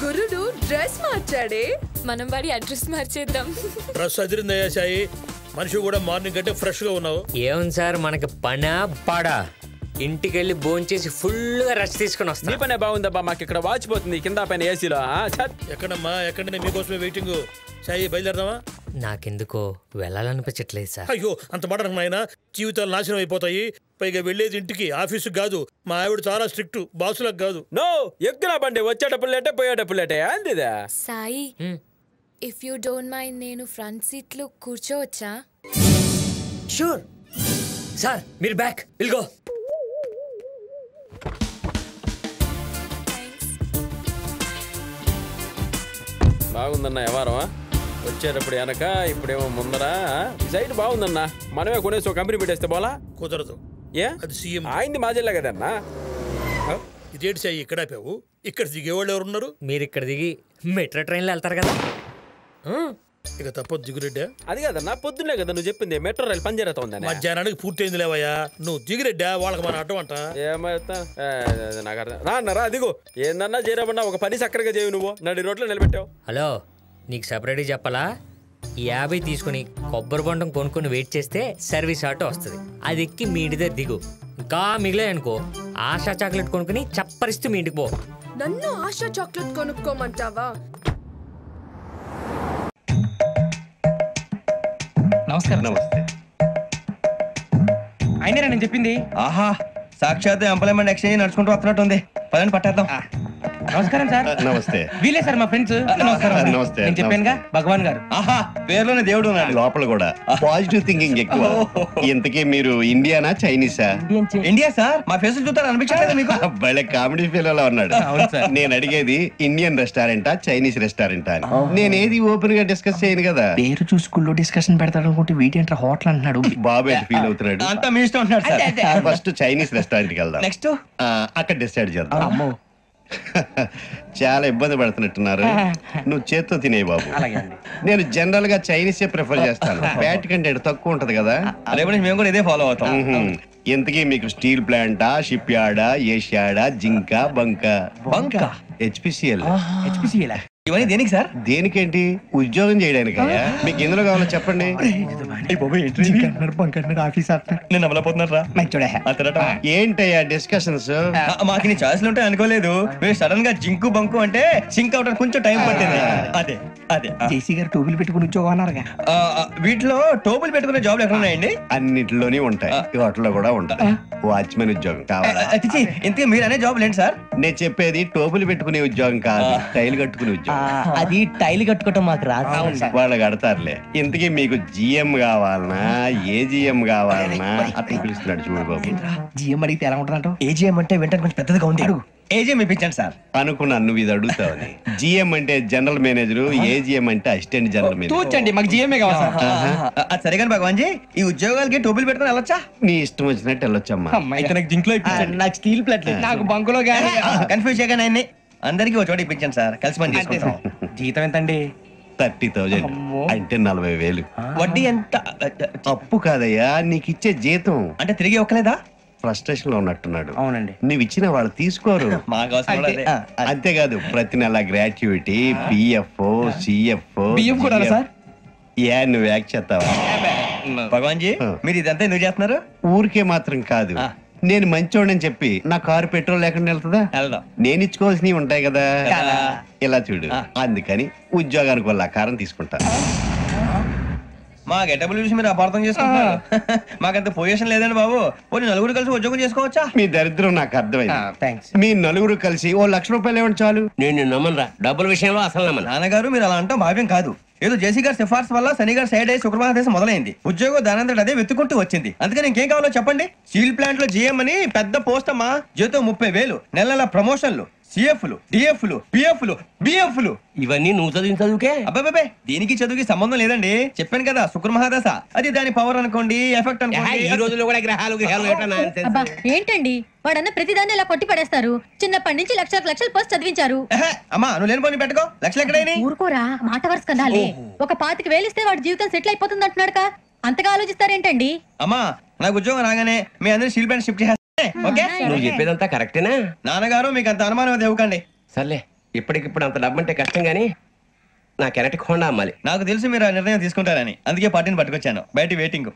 గురుడు డ్రెస్ మార్చాడే. మనం వాడి అడ్రస్ మార్చేద్దాం. డ్రెస్ అదిరిందయ్యా సాయి. మనిషి కూడా మార్నింగ్ కంటే ఫ్రెష్ గా ఉన్నావు. ఏం సార్ మనకి పనా పాడా? ఇంటికి వెళ్ళి భోంచేసి ఫుల్ గా రెస్ట్ తీసుకుని వస్తా. నీ పనే బాగుందబ్బా, మాకు ఇక్కడ వాచిపోతుంది కింద పైన ఏసీలో. ఎక్కడమ్మా ఎక్కడనే మీకోసమే వెయిటింగ్. సాయి బయలుదేరదామా? నాకెందుకో వెళ్ళాలనిపించట్లేదు సార్. అయ్యో అంత మాట నాయన, జీవితాలు నాశనం అయిపోతాయి. పైగా వెళ్ళేది ఇంటికి, ఆఫీసు కాదు. మా ఆవిడ చాలా స్ట్రిక్ట్, బాసులకు కాదు. నో ఎక్కడ బండి వచ్చేటప్పుడు లేటే పోయేటప్పుడు లేటే అందిదా. Sai, if you don't mind నేను ఫ్రంట్ సీట్ లో కూర్చోవచ్చా? షూర్ సార్, మీరు బ్యాక్ విల్ గో. బాగుందన్న వ్యవహారమా? వచ్చేటప్పుడు వెనక ఇప్పుడేమో ముందరా. ఈ సైడ్ బాగుందన్నా, మనమే కొనేసి ఒక కంపెనీ పెట్టేస్తే పోలా? కుదరదు. ఏ అది సీఎం. ఆయన్ని మా జిల్లా కదన్నా. ఇదేంటి సాయి ఇక్కడ ఆపావు? ఇక్కడ దిగేవాళ్ళు ఎవరున్నారు? మీరు ఇక్కడ దిగి మెట్రో ట్రైన్లో వెళ్తారు కదా. ఇక తప్పదు దిగురెడ్డా. అది కదన్నా, పొద్దున్నే కదా నువ్వు చెప్పింది మెట్రో రైలు పని జరుగుతుందని. మధ్యాహ్నానికి పూర్తయింది లేవయ్యా. నువ్వు దిగురెడ్డా, వాళ్ళకి మన అడ్డం అంట. ఏమైతే నాకు అర్థం రా అన్నారా. అదిగో ఏందన్నా చేరమన్నా, ఒక పని చక్కరగా చేయవు నువ్వు. నడి రోడ్లో నిలబెట్టావు. హలో, నీకు సపరేట్గా చెప్పాలా? 50 తీసుకుని కొబ్బరి బొండం కొనుక్కొని వెయిట్ చేస్తే సర్వీస్ ఆటో వస్తుంది. అది ఎక్కి మీ ఇంటి దగ్గర దిగు. ఇంకా మిగిలే అనుకో, ఆశా చాక్లెట్ కొనుక్కుని చప్పరిస్తూ మీ ఇంటికి పో. నన్ను ఆశా చాక్లెట్ కొనుక్కోమంటావా? నమస్కారం. నమస్తే. అయినరా నేను చెప్పింది? ఆహా, సాక్షాత్ ఎంప్లాయ్మెంట్ ఎక్స్చేంజ్ నడుచుకుంటూ వస్తున్నట్టు ఉంది. పదండి పట్టేద్దాం. నమస్కారం సార్. నమస్తే. వీలే సార్ మా ఫ్రెండ్స్. నమస్కారం. నమస్తే. నేను చెప్పానుగా భగవాన్ గారు. ఆహా, పేరులోనే దేవుడు ఉన్నాడు. లోపల కూడా పాజిటివ్ థింకింగ్ ఎక్కువ. ఇంతకీ మీరు ఇండియానా చైనీసా? India sir. మా ఫేస్ చూస్తారు అనిపించలేదు మీకు? భలే కామెడీ ఫీల్ అలా ఉన్నాడు. నేను అడిగేది ఇండియన్ రెస్టారెంటా చైనీస్ రెస్టారెంటా అని. నేనేది ఓపెన్ గా డిస్కస్ చేయను కదా. పేరు చూసుకుల్లో డిస్కషన్ పెడతాడు అనుకుంటే వీటేంట్రా హోటల్ అంటున్నాడు. బాబు ఎట్ ఫీల్ అవుతున్నాడు. అంతా మీ ఇష్టం ఉంటున్నాడు సార్. ఫస్ట్ చైనీస్ రెస్టారెంట్ కి వెళ్దాం. నెక్స్ట్ అక్కడ డిసైడ్ చేద్దాం. చాలా ఇబ్బంది పడుతున్నట్టున్నారు. నువ్వు చేత్తో తినే బాబు. నేను జనరల్ గా చైనీసే ప్రిఫర్ చేస్తాను. ఫ్యాట్ కంటెంట్ తక్కువ ఉంటది కదా. మేము కూడా ఇదే ఫాలో అవుతాం. ఇంతకీ మీకు స్టీల్ ప్లాంటా, షిప్ యార్డా, ఏషియాడా, జింక, బంక, హెచ్పిసిఎల్. ఇవన్నీ దేనికి సార్? దేనికేంటి? ఉద్యోగం చేయడానికి. మీకు ఎందులో కావాలో చెప్పండి. ఏంటయ్యా డిస్కషన్స్? మాకు నీ ఛాయిస్లు ఉంటాయి అనుకోలేదు. మీరు సడన్ గా జింకు బంకు అంటే సింక్ అవడానికి కొంచెం టైం పట్టింది. అదే అదే జేసీ గారు టోబుల్ పెట్టుకుని ఉద్యోగం అన్నారుగా. వీటిలో టోబుల్ పెట్టుకునే జాబ్లు ఎక్కడ ఉన్నాయండి? అన్నిటిలోనే ఉంటాయి. వాటిలో కూడా ఉంటాయి. వాచ్మెన్ ఉద్యోగం కావాలా? ఇంతకీ మీరు అనే జాబ్ ఏంటి సార్? నేను చెప్పేది టోబుల్ పెట్టుకునే ఉద్యోగం కాదు, టైల్ కట్టుకునే ఉద్యోగం. అది టైల్ కట్టుకోవటం మాకు రాదు. వాళ్ళు కడతారులే. ఇంతకీ మీకు జిఎం కావాలనా, ఏజిఎం కావాలనా? అట్లా పిలుస్తున్నాడు చూడు బాబు. జిఎం అడిగితే ఎలా ఉంటుందంట? ఏజిఎం అంటే వెంటనే కొంచెం పెద్దదిగా ఉంది. ఏజిఎం ఇప్పించండి సార్. అనుకున్నాను నువ్వు ఇది అడుగుతావని. జిఎం అంటే జనరల్ మేనేజర్, ఏజిఎం అంటే అసిస్టెంట్ జనరల్ మేనేజర్. తూచండి, మాకు జిఎంఏ కావాలి సార్. అది సరే కానీ భగవాన్ జీ, ఈ ఉద్యోగాలకి టోబుల్ పెట్టుకుని వెళ్ళొచ్చా? నీ ఇష్టం వచ్చినట్టు వెళ్ళొచ్చమ్మా. నాకు స్టీల్ ప్లేట్, నాకు బంకులో గానీ కన్ఫ్యూజ్ చేయగానే ఆయన్ని అందరికీ ఒక చోట ఇప్పించండి సార్. కలిసి పని చేసుకుంటాం. జీతం ఎంతండి? 30,000 అంటే 40,000. వడ్డీ ఎంత? అప్పు కాదయ్యా, నీకు ఇచ్చే జీతం. అంటే తిరిగి ఒక్కలేదా? ఫ్రస్ట్రేషన్ లో ఉన్నట్టున్నాడు. అవునండి. నువ్వు ఇచ్చిన వాళ్ళు తీసుకోరు. అంతేకాదు ప్రతి నెల గ్రాట్యుటీ, పిఎఫ్, సిఎఫ్. బియ్యం కూడా సార్? ఏ నువ్వు యాక్ట్ చేస్తావా? భగవాన్ జీ, మీరు ఇదంతా ఎందుకు చేస్తున్నారు? ఊరికే మాత్రం కాదు, నేను మంచోడని చెప్పి నా కారు పెట్రోల్ లేకుండా వెళ్తుందా? నేను ఇచ్చుకోవాల్సినవి ఉంటాయి కదా. ఇలా చూడు, అందుకని ఉద్యోగానికి వాళ్ళ ఆకారం తీసుకుంటా. మా గెటబుల్ చూసి మీరు అపార్థం చేసుకుంటున్నారు. మాకంత పొజిషన్ లేదండి బాబు. పోనీ నలుగురు కలిసి ఉద్యోగం చేసుకోవచ్చా? మీ దరిద్రం నాకు అర్థమైంది. మీ నలుగురు కలిసి ₹1,00,000 ఇవ్వండి చాలు. నేను నమ్మనరా, డబ్బుల విషయంలో అసలు నమ్మను. నాన్నగారు మీరు అలా అంటాం భావ్యం కాదు. ఏదో జేసీ గారి సిఫార్సు వల్ల శని గారు సైడ్ అయ్యి శుక్రవారం దేశం మొదలైంది. ఉద్యోగం దానంతటి అదే వెతుకుంటూ వచ్చింది. అందుకని ఇంకేం కావాలో చెప్పండి. స్టీల్ ప్లాంట్ లో జిఎం అని పెద్ద పోస్ట్ అమ్మా. జీతం 30,000, నెలల ప్రమోషన్లు, సిఎఫ్లు, డిఎఫ్లు, పిఎఫ్లు, బిఎఫ్లు. ఇవన్నీ నువ్వు చదివిన చదువుకే? అబ్బాబే, దీనికి చదువుకి సంబంధం లేదండి. చెప్పాను కదా, శుక్ర మహాదశ. అది దాని పవర్ అనుకోండి, ఎఫెక్ట్ అనుకోండి. ఈ రోజుల్లో కూడా గ్రహాలు ఏంటండి వాడన్న ప్రతిదాన్ని ఇలా కొట్టి పడేస్తారు. చిన్నప్పటి నుంచి లక్షలు పోస్ట్ చదివించారు. అమ్మా నువ్వు లేని పోనీ పెట్టుకో. లక్షలు ఎక్కడైనా ఊరుకోరా, మాట వరుస కదాలే. ఒక 25,000 ఇస్తే వాడి జీవితం సెటిల్ అయిపోతుంది అంటున్నాడు. అంతగా ఆలోచిస్తారేంటండి? అమ్మా నాకు ఉద్యోగం రాగానే మీ అందరూ స్టీల్ ప్లాంట్ షిఫ్ట్ చేస్తే ఓకే? నువ్వు చెప్పేదంతా కరెక్టేనా? నాన్నగారు మీకు అంత అనుమానం అది ఇవ్వకండి. సర్లే, ఇప్పటికిప్పుడు అంత డబ్బు అంటే కష్టం కానీ నాకు ఎలక్ట్రిక్ హోండా అమ్మాలి. నాకు తెలుసు మీరు ఆ నిర్ణయం తీసుకుంటారని, అందుకే పార్టీని పట్టుకొచ్చాను. బయట వెయిటింగ్.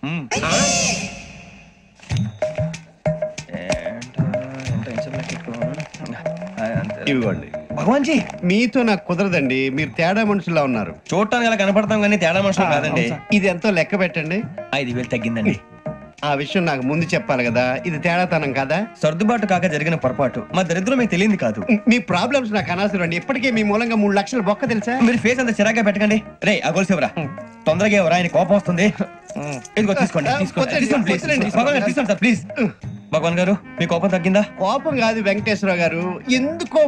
ఇవ్వండి. భగవాన్ జీ, మీతో నాకు కుదరదండి, మీరు తేడా మనుషుల్లా ఉన్నారు. చూడటానికి అలా కనపడతాం కానీ తేడా మనుషులు కాదండి. ఇది ఎంతో లెక్క పెట్టండి. 5,000 తగ్గిందండి. ఆ విషయం నాకు ముందు చెప్పాలి కదా, ఇది తేడాతనం కదా. సర్దుబాటు కాక జరిగిన పొరపాటు. మా దరిద్రం మీకు తెలియదు కాదు. మీ ప్రాబ్లమ్స్ నాకు అనవసరం అండి. ఇప్పటికే మీ మూలంగా 3 లక్షల బొక్క తెలుసా. మీరు ఫేస్ అంత చిరాగ్గా పెట్టకండి. రే ఆ గొలుసు ఎవరా, తొందరగా ఎవరా, ఆయన కోపం వస్తుంది. ఇదిగో తీసుకోండి, తీసుకోండి సార్ ప్లీజ్. భగవాన్ గారు మీ కోపం తగ్గిందా? కోపం కాదు వెంకటేశ్వర గారు, ఎందుకో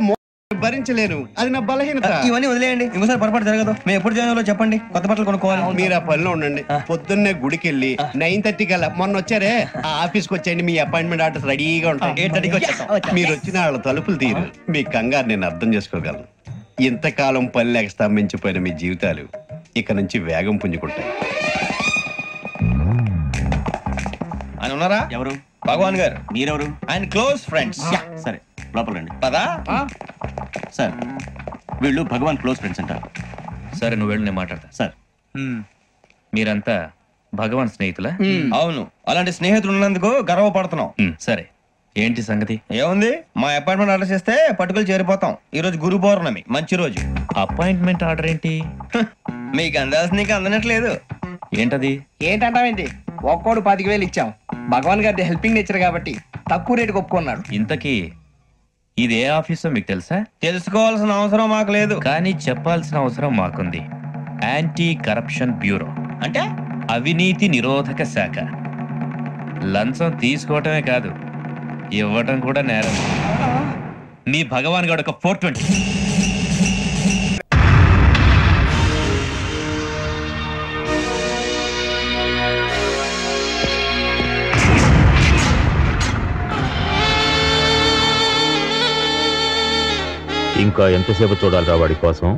భరించలేను, అది నా బలహీనత. ఇవన్నీ వదిలేయండి, ఇంకోసారి పొరపాటు జరగదు. మేము ఎప్పుడు జాయిన్ అవ్వాలో చెప్పండి, కొత్త బట్టలు కొనుక్కోవాలి. మీరు ఆ పనిలో ఉండండి. పొద్దున్నే గుడికి వెళ్ళి 9:30 కల్లా, మొన్న వచ్చారే ఆ ఆఫీస్కి వచ్చేయండి. మీ అపాయింట్మెంట్ ఆర్డర్స్ రెడీగా ఉంటాయి. 8:30కి వచ్చేస్తాం. మీరు వచ్చిన వాళ్ళ తలుపులు తీరు. మీ కంగారు నేను అర్థం చేసుకోగలను. ఇంతకాలం పని లేక స్తంభించిపోయిన మీ జీవితాలు ఇక నుంచి వేగం పుంజుకుంటాయి. ఆయన ఉన్నారా? ఎవరు? భగవాన్ గారు. మీరెవరు? ఆయన క్లోజ్ ఫ్రెండ్స్. సరే లోపల రండి. పదా సార్ వీళ్ళు భగవాన్ క్లోజ్ ఫ్రెండ్స్ అంటారు. సరే నువ్వు వెళ్ళు, నేను మాట్లాడతా. సార్ మీరంతా భగవాన్ స్నేహితులా? అవును, అలాంటి స్నేహితులు ఉన్నందుకు గర్వపడుతున్నాం. సరే ఏంటి సంగతి? ఏముంది, మా అపాయింట్మెంట్ ఆర్డర్ చేస్తే పట్టుకులు చేరిపోతాం. ఈ రోజు గురు పౌర్ణమి, మంచి రోజు. అపాయింట్మెంట్ ఆర్డర్ ఏంటి? మీకు అందాల్సిన నీకు అందనట్లేదు. ఏంటది? ఏంటంటావేంటి? ఒక్కోడు 25,000 ఇచ్చాం. భగవాన్ గారి హెల్పింగ్ నేచర్ కాబట్టి తక్కువ రేటుకి ఒప్పుకున్నాడు. ఇంతకీ ఇది ఏ ఆఫీసో మీకు తెలుసా? తెలుసుకోవాల్సిన అవసరం మాకు లేదు, కానీ చెప్పాల్సిన అవసరం మాకుంది. యాంటీ కరప్షన్ బ్యూరో, అంటే అవినీతి నిరోధక శాఖ. లంచం తీసుకోవటమే కాదు, ఇవ్వటం కూడా నేరం. మీ భగవాన్ గారు ఒక 420. ఇంకా ఎంతసేపు చూడాలిరా వాడి కోసం?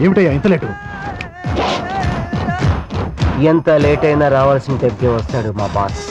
ఏమిటయ్యా ఇంత లేటు? ఎంత లేట్ అయినా రావాల్సిన టైంకి వస్తాడు మా బాస్.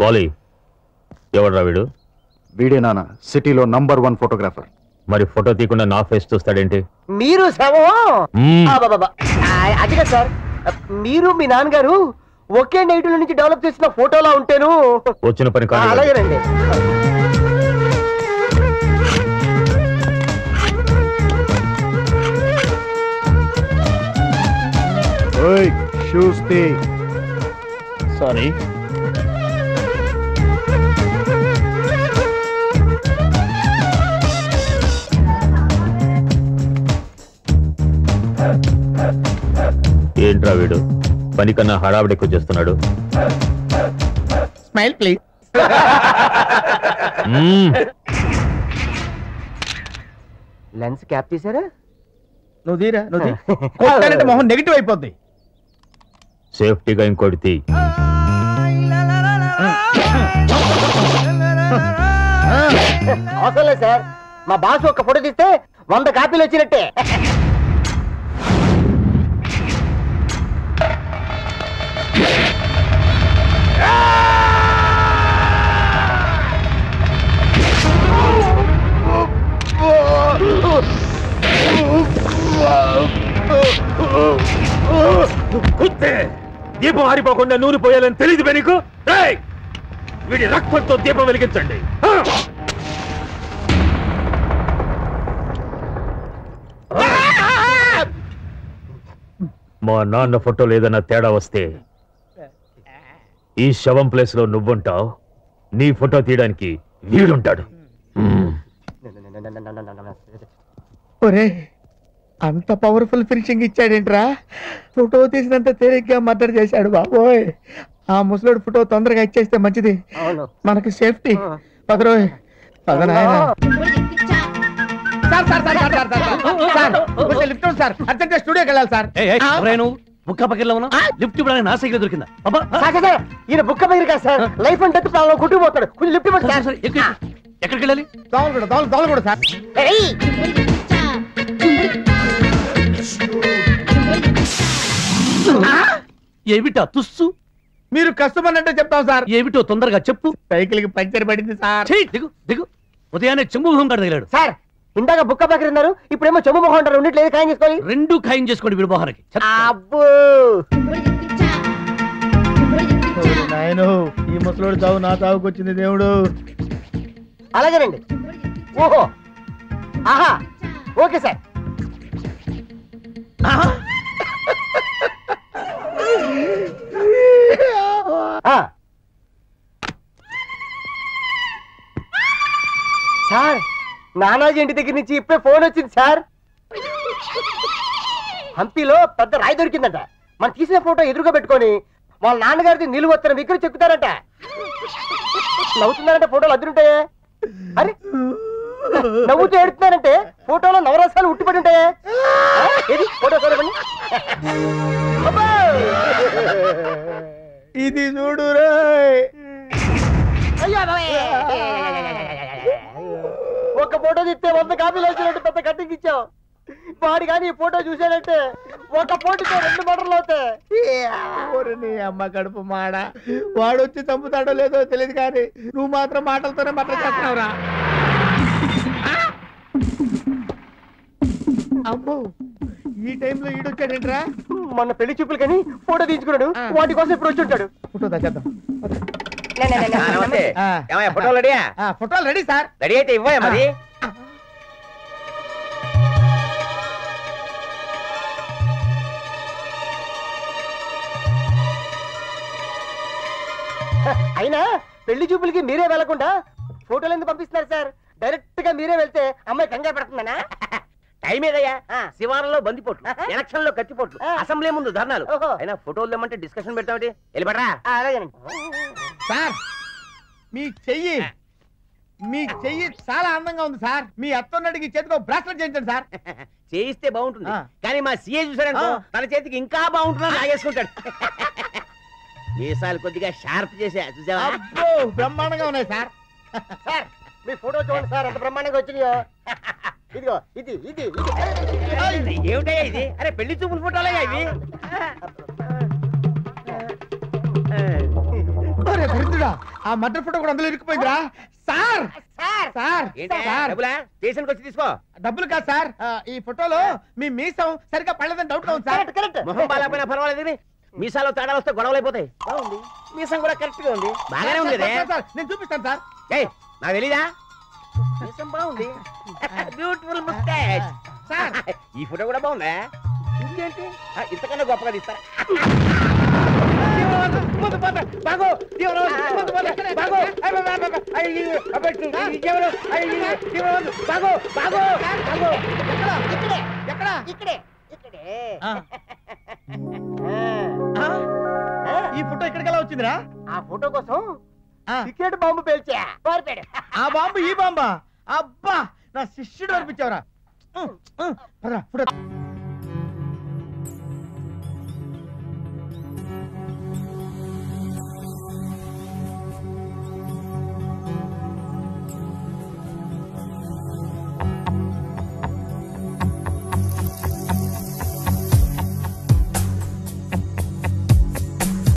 వాలీ, ఎవడ్రా వీడు? వీడే నాన్న, సిటీలో నంబర్ 1 ఫోటోగ్రాఫర్. మరి ఫోటో తీయకుండా నా ఫేస్ చూస్తాడేంటి? మీరు అది కదా సార్, మీరు మీ నాన్నగారు ఒకే నైట్ నుంచి డెవలప్ చేసిన ఫోటోలా ఉంటేను వచ్చిన పని కాదు. అలాగేనండి. షూస్ తీ. సారీ. ఏంట్రా వీడు పని కన్నా హడావిడి ఎక్కువ చేస్తున్నాడు? Smile please. లెన్స్ క్యాప్ తీసారా? నువ్వు తీరా, నువ్వు మొహం నెగిటివ్ అయిపోద్ది. సేఫ్టీగా ఇంకోటి తీ. అవసరం లేదు సార్, మా బాస్ ఒక ఫోటో తీస్తే 100 కాపీలు వచ్చినట్టే. దీపం ఆరిపోకుండా నూనె పోయాలని తెలియదు నీకు? వీడి రక్తంతో దీపం వెలిగించండి. మా నాన్న ఫోటోలో ఏదైనా తేడా వస్తే ఈ శవం ప్లేస్ లో నువ్వుంటావు, నీ ఫోటో తీయడానికి వీడుంటాడు. అంత పవర్ఫుల్ ఫినిషింగ్ ఇచ్చాడేంట్రా? ఫోటో తీసినంత తేలిగ్గా మర్డర్ చేశాడు బాబోయ్. ఆ ముసలోడు ఫోటో తొందరగా ఇచ్చేస్తే మంచిది, మనకి సేఫ్టీ. పదరోయ్ పదనాయన. సార్ అర్జెంట్ స్టూడియోకి వెళ్ళాలి సార్. బుక్క పక్కన ఉన్నా లిఫ్ట్ ఇవ్వడానికి నా సైకిల్ దొరికిందా? ఈయన బుక్క పగిరి కాదు sir, life and death problem కొట్టుకుపోతాడు. కొంచెం లిఫ్ట్ ఇవ్వండి సార్. ఎక్కడికి వెళ్ళాలి? దోమలు కూడా సార్. ఏమిటా తుస్సు? మీరు కస్టమర్ అంటే చెప్తాం సార్. ఏమిటో తొందరగా చెప్పు. సైకిల్ కి పంచర్ పడింది సార్. దిగు దిగు. ఉదయాన్నే చెంబు మొహం కాడ తగిలాడు సార్. ఇందాక బుక్క పక్కన ఉన్నారు, ఇప్పుడేమో చెంబు మొహం అంటారు. రెండిట్లేదు ఖాయం చేసుకోవాలి. రెండు ఖాయం చేసుకోండి వీడి మొహానికి. అబ్బో నాయను, ఈ ముసలోడు చావు నా చావుకు వచ్చింది దేవుడు. అలాగేనండి. ఓహో ఆహా ఓకే సార్. సార్ నానాజీ ఇంటి దగ్గర నుంచి ఇప్పుడే ఫోన్ వచ్చింది సార్. హంపీలో పెద్ద రాయి దొరికిందట. మనం తీసిన ఫోటో ఎదురుగా పెట్టుకొని వాళ్ళ నాన్నగారిది నిలువత్తరం విగ్రహం చెక్కుతారట. నవ్వుతున్నారంటే ఫోటోలు అదురుంటాయే. అరే నవ్వుతూ ఏడుతున్నారంటే ఫోటోలో నవరసాలు ఉట్టిపడి ఉంటాయే. ఏది ఫోటో చూడండి. ఇది చూడు ఒక ఫోటో తీస్తే 100 కాపీలు వచ్చినట్టు పెద్ద కట్టింగ్ ఇచ్చావు. వాడు కానీ ఈ ఫోటో చూసాడంటే ఒక ఫోటోతో 2 మటర్లు అవుతాయి. అమ్మ కడుపు మాడ. వాడు వచ్చి చంపుతాడో లేదో తెలియదు కానీ నువ్వు మాత్రం మాటలతోనే మటర్ చేస్తున్నావురా. అమ్మో ఈ టైంలో ఈడొచ్చాడేంట్రా? మొన్న పెళ్లి చూపులు కానీ ఫోటో తీసుకున్నాడు. వాటి కోసం ఇప్పుడు వచ్చి ఉంటాడు. ఫోటో దాచేద్దాం. ఫోటోలు రెడీయా? ఫోటోలు రెడీ సార్. రెడీ అయితే ఇవ్వయా మరి. అయినా పెళ్లి చూపులకి మీరే వెళ్లకుండా ఫోటోలు ఎందుకు పంపిస్తున్నారు సార్? డైరెక్ట్ గా మీరే వెళ్తే అమ్మాయి కంగారు పడుతుందనా? టైం ఏదయ్యా? శివారంలో బందిపోట్లు, ఎలక్షన్ లో కత్తిపోట్లు, అసెంబ్లీ ముందు ధర్నాలు. అయినా ఫోటోలు ఏమంటే డిస్కషన్ పెడతామేంటి? వెళ్ళిపడరా. సార్ మీ చెయ్యి చాలా అందంగా ఉంది సార్. మీ అత్తన్నడికి చేతితో బ్రాస్లెట్ చేయించండి సార్. చేయిస్తే బాగుంటుంది కానీ మా సీఏ చూసారనుకో తన చేతికి ఇంకా బాగుంటుందని లాగేసుకుంటాడు. మీసాలు కొద్దిగా షార్ప్ చేసా చూసావా? బ్రహ్మాండంగా ఉన్నాయి సార్. సార్ మీ ఫోటో చూడండి సార్ ఎంత బ్రహ్మాండంగా వచ్చినాయో. ఇదిగో ఇది ఇది ఏమిటయ్యా ఇది? అరే పెళ్లి చూపుల ఫోటోలయ్యా ఇవి. ఆ మటర్ ఫోటో కూడా అందులో ఇరుక్కుపోయిందిరా సార్. సార్ స్టేషన్కి వచ్చి తీసుకో. డబ్బులు కాదు సార్, ఈ ఫోటోలో మీ మీసం సరిగ్గా పడలేదని డౌట్ ఉంది సార్. మొహం బాగాలేకపోయినా పర్వాలేదు, మీసాలో తేడా వస్తే గొడవలు అయిపోతాయి. మీసం కూడా కరెక్ట్ గా ఉంది, బాగానే ఉంది. నేను చూపిస్తాను సార్. నాకు తెలీదా? మీసం బాగుంది, బ్యూటిఫుల్ ముస్టాచ్. సార్ ఈ ఫోటో కూడా బాగుందా? ఇంకేంటి ఇంతకన్నా గొప్పగా తీస్తారా? ఈ ఫోటో ఇక్కడికి ఎలా వచ్చిందిరా? ఆ ఫోటో కోసం టికెట్ బాంబు పేల్చా. ఆ బాంబు ఈ బాంబా? అబ్బా నా శిష్యుడు అనిపించావురా.